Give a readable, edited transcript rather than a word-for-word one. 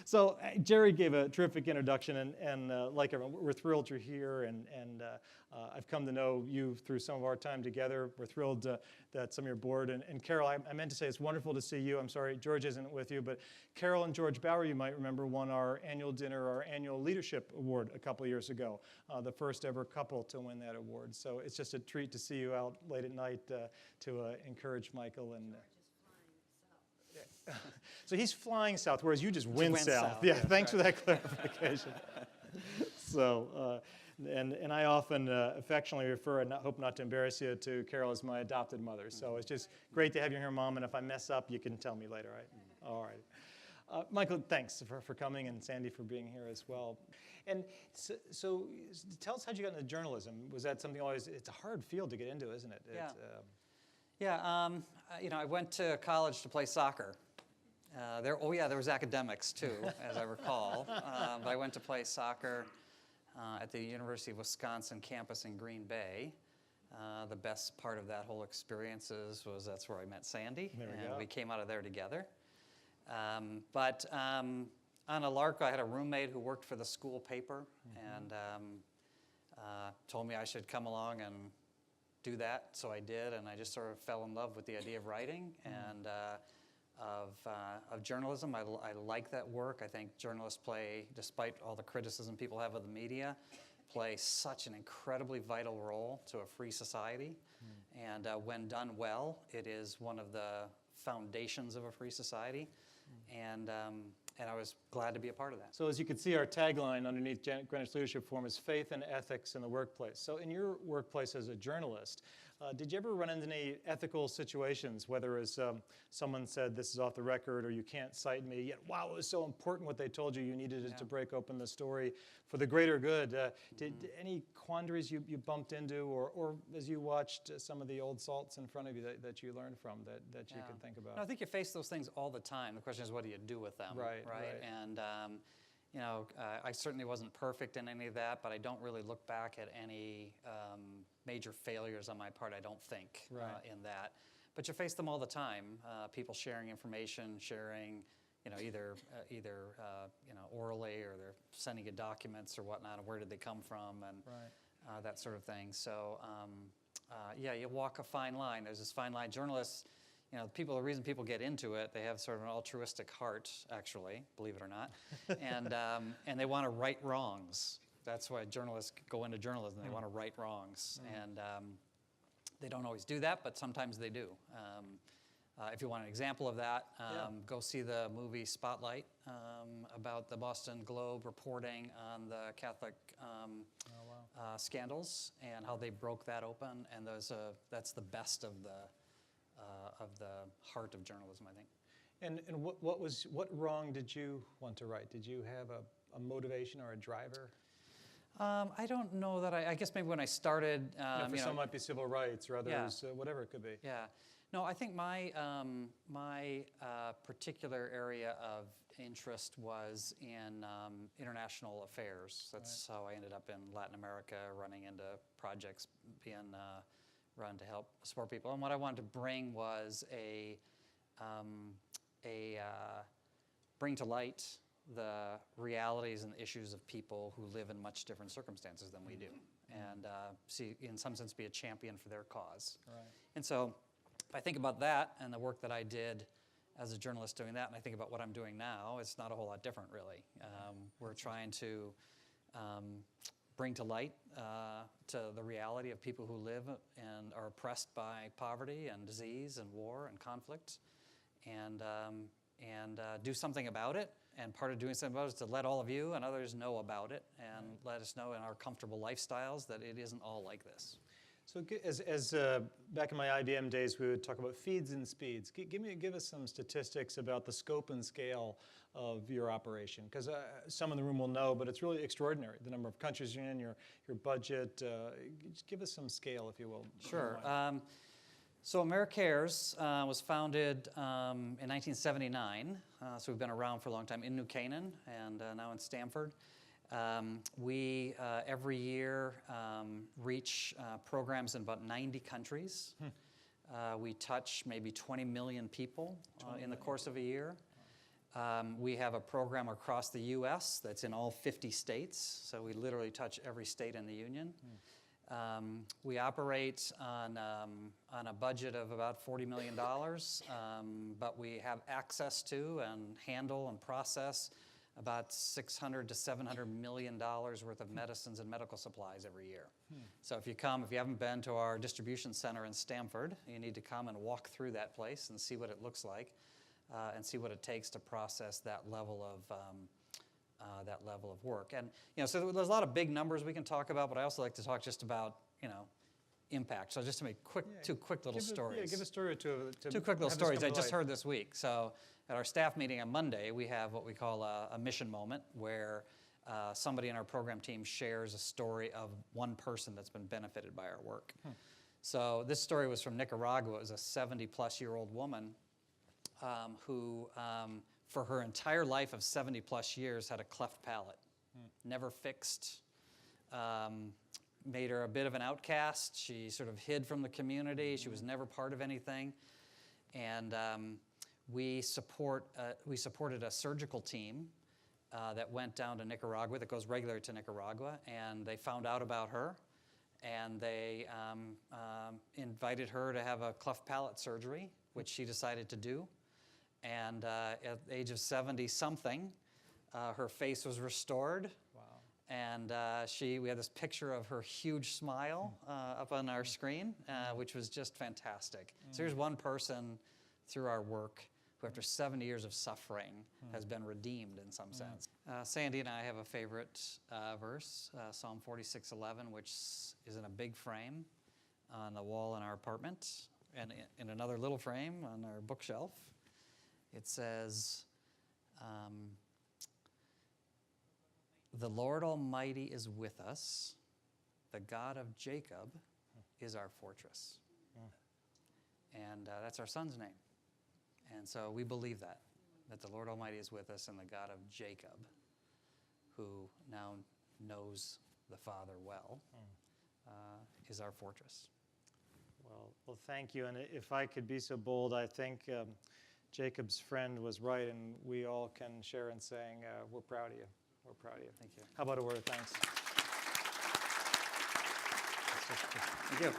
So Jerry gave a terrific introduction, and like everyone, we're thrilled you're here, and I've come to know you through some of our time together. We're thrilled that some of your board, and Carol, I meant to say it's wonderful to see you. I'm sorry George isn't with you, but Carol and George Bauer, you might remember, won our annual dinner, our annual leadership award a couple of years ago, the first ever couple to win that award. So it's just a treat to see you out late at night to encourage Michael and. So he's flying south, whereas you just went south. Yeah, thanks for that clarification. So, and I often affectionately refer, and hope not to embarrass you, to Carol as my adopted mother. So it's just great to have you here, Mom, and if I mess up, you can tell me later, right? All right. Michael, thanks for coming, and Sandy for being here as well. And so tell us how you got into journalism. Was that something always, it's a hard field to get into, isn't it? Yeah. I went to college to play soccer. There was academics too, as I recall. But I went to play soccer at the University of Wisconsin campus in Green Bay. The best part of that whole experience was that's where I met Sandy, we came out of there together. But on a lark, I had a roommate who worked for the school paper, and told me I should come along and do that, so I did, and I just sort of fell in love with the idea of writing and of journalism. I like that work. I think journalists play, despite all the criticism people have of the media, play such an incredibly vital role to a free society. And when done well, it is one of the foundations of a free society. And I was glad to be a part of that. So as you can see, our tagline underneath Greenwich Leadership Forum is faith and ethics in the workplace. So in your workplace as a journalist, did you ever run into any ethical situations, whether as someone said, this is off the record, or you can't cite me, yet, wow, it was so important what they told you, you needed it to break open the story for the greater good. Did any quandaries you bumped into, or as you watched some of the old salts in front of you that you learned from that you can think about? No, I think you face those things all the time. The question is, what do you do with them? Right. And I certainly wasn't perfect in any of that, but I don't really look back at any major failures on my part, I don't think, in that. But you face them all the time. People sharing information, sharing, either orally, or they're sending you documents or whatnot, and where did they come from, and that sort of thing. So, you walk a fine line. There's this fine line. Journalists, the reason people get into it, they have sort of an altruistic heart, actually, believe it or not, and they want to right wrongs. That's why journalists go into journalism. They want to right wrongs, and they don't always do that, but sometimes they do. If you want an example of that, go see the movie Spotlight about the Boston Globe reporting on the Catholic scandals and how they broke that open, and that's the best of the heart of journalism, I think. And what wrong did you want to right? Did you have a motivation or a driver? I don't know that I guess maybe when I started, for some might be civil rights, or others, whatever it could be. Yeah. No, I think my particular area of interest was in international affairs. That's how I ended up in Latin America, running into projects being run to help support people. And what I wanted to bring was bring to light the realities and issues of people who live in much different circumstances than we do, and in some sense, be a champion for their cause. And so, if I think about that and the work that I did as a journalist doing that, and I think about what I'm doing now, it's not a whole lot different, really. We're trying to bring to light to the reality of people who live and are oppressed by poverty and disease and war and conflict, and do something about it. And part of doing something about it is to let all of you and others know about it, and let us know in our comfortable lifestyles that it isn't all like this. So as back in my IBM days, we would talk about feeds and speeds. Give us some statistics about the scope and scale of your operation, because some in the room will know, but it's really extraordinary, the number of countries you're in, your budget. Just give us some scale, if you will. Sure. So AmeriCares was founded in 1979, so we've been around for a long time in New Canaan and now in Stamford. We, every year, reach programs in about 90 countries. We touch maybe 20 million people in the course of a year. We have a program across the U.S. that's in all 50 states, so we literally touch every state in the union. We operate on a budget of about $40 million, but we have access to and handle and process about $600 to $700 million worth of medicines and medical supplies every year. So if you haven't been to our distribution center in Stamford, you need to come and walk through that place and see what it looks like, and see what it takes to process that level of work. And so there's a lot of big numbers we can talk about, but I also like to talk just about impact. So just to make two quick little stories. Give a story or two. Two quick little stories I just heard this week. So at our staff meeting on Monday, we have what we call a mission moment, where somebody in our program team shares a story of one person that's been benefited by our work. So this story was from Nicaragua. It was a 70-plus-year-old woman who, for her entire life of 70-plus years, had a cleft palate. Never fixed. Made her a bit of an outcast. She sort of hid from the community. She was never part of anything. And we supported a surgical team that went down to Nicaragua, that goes regularly to Nicaragua, and they found out about her, and they invited her to have a cleft palate surgery, which she decided to do. And at the age of 70-something, her face was restored. Wow. And we had this picture of her huge smile up on our screen, which was just fantastic. So here's one person through our work who, after 70 years of suffering, has been redeemed in some sense. Sandy and I have a favorite verse, Psalm 46:11, which is in a big frame on the wall in our apartment, and in another little frame on our bookshelf. It says, "The Lord Almighty is with us. The God of Jacob is our fortress." And that's our son's name. And so we believe that the Lord Almighty is with us, and the God of Jacob, who now knows the Father well, is our fortress. Well, thank you. And if I could be so bold, I think Jacob's friend was right, and we all can share in saying, we're proud of you. We're proud of you. Thank you. How about a word of thanks? Thank you.